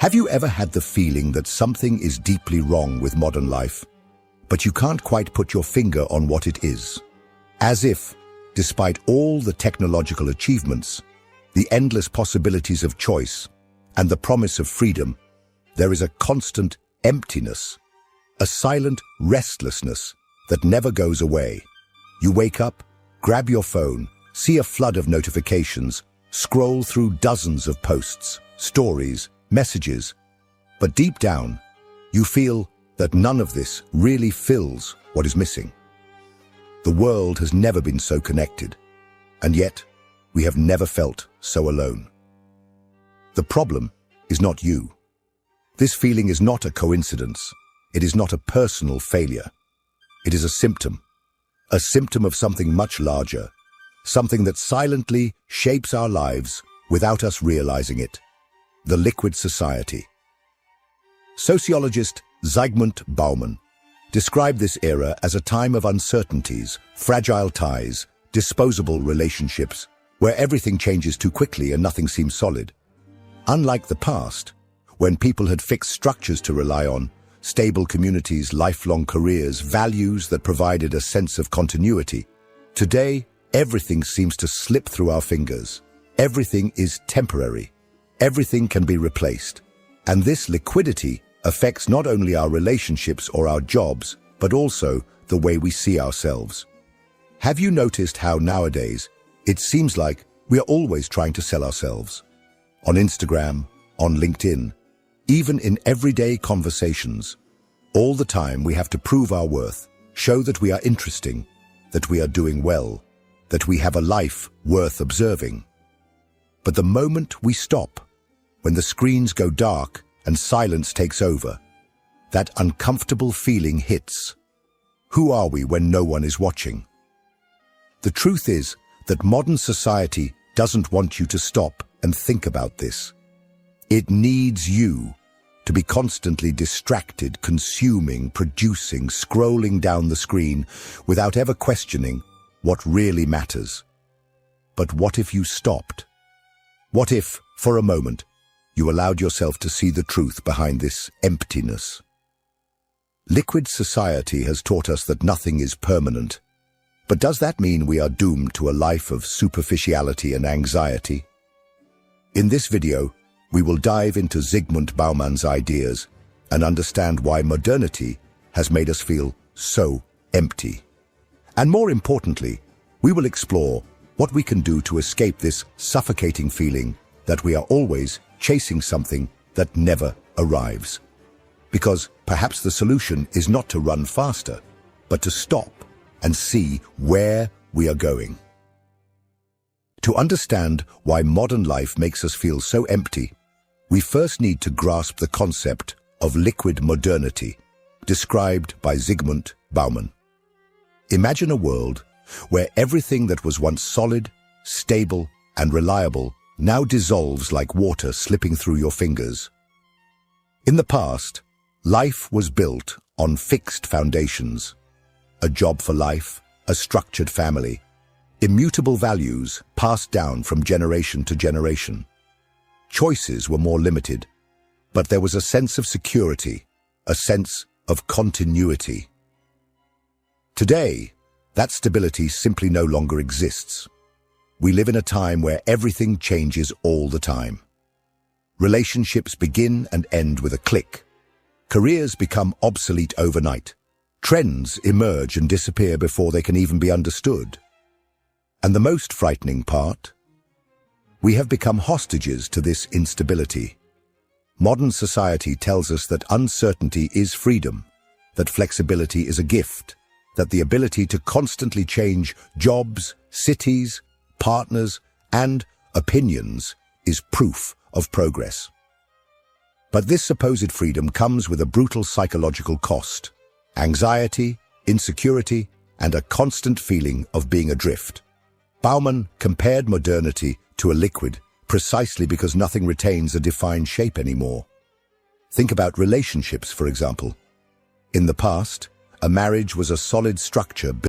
Have you ever had the feeling that something is deeply wrong with modern life, but you can't quite put your finger on what it is? As if, despite all the technological achievements, the endless possibilities of choice, and the promise of freedom, there is a constant emptiness, a silent restlessness that never goes away. You wake up, grab your phone, see a flood of notifications, scroll through dozens of posts, stories, messages, but deep down, you feel that none of this really fills what is missing. The world has never been so connected, and yet we have never felt so alone. The problem is not you. This feeling is not a coincidence. It is not a personal failure. It is a symptom of something much larger, something that silently shapes our lives without us realizing it. The liquid society. Sociologist Zygmunt Bauman described this era as a time of uncertainties, fragile ties, disposable relationships, where everything changes too quickly and nothing seems solid. Unlike the past, when people had fixed structures to rely on, stable communities, lifelong careers, values that provided a sense of continuity, today everything seems to slip through our fingers. Everything is temporary. Everything can be replaced. And this liquidity affects not only our relationships or our jobs, but also the way we see ourselves. Have you noticed how nowadays it seems like we are always trying to sell ourselves? On Instagram, on LinkedIn, even in everyday conversations, all the time we have to prove our worth, show that we are interesting, that we are doing well, that we have a life worth observing. But the moment we stop, when the screens go dark and silence takes over, that uncomfortable feeling hits. Who are we when no one is watching? The truth is that modern society doesn't want you to stop and think about this. It needs you to be constantly distracted, consuming, producing, scrolling down the screen without ever questioning what really matters. But what if you stopped? What if, for a moment, you allowed yourself to see the truth behind this emptiness? Liquid society has taught us that nothing is permanent. But does that mean we are doomed to a life of superficiality and anxiety? In this video, we will dive into Zygmunt Bauman's ideas and understand why modernity has made us feel so empty. And more importantly, we will explore what we can do to escape this suffocating feeling that we are always chasing something that never arrives. Because perhaps the solution is not to run faster, but to stop and see where we are going. To understand why modern life makes us feel so empty, we first need to grasp the concept of liquid modernity, described by Zygmunt Bauman. Imagine a world where everything that was once solid, stable, and reliable now dissolves like water slipping through your fingers. In the past, life was built on fixed foundations. A job for life, a structured family, immutable values passed down from generation to generation. Choices were more limited, but there was a sense of security, a sense of continuity. Today, that stability simply no longer exists. We live in a time where everything changes all the time. Relationships begin and end with a click. Careers become obsolete overnight. Trends emerge and disappear before they can even be understood. And the most frightening part? We have become hostages to this instability. Modern society tells us that uncertainty is freedom, that flexibility is a gift, that the ability to constantly change jobs, cities, partners, and opinions is proof of progress. But this supposed freedom comes with a brutal psychological cost: anxiety, insecurity, and a constant feeling of being adrift. Bauman compared modernity to a liquid precisely because nothing retains a defined shape anymore. Think about relationships, for example. In the past, a marriage was a solid structure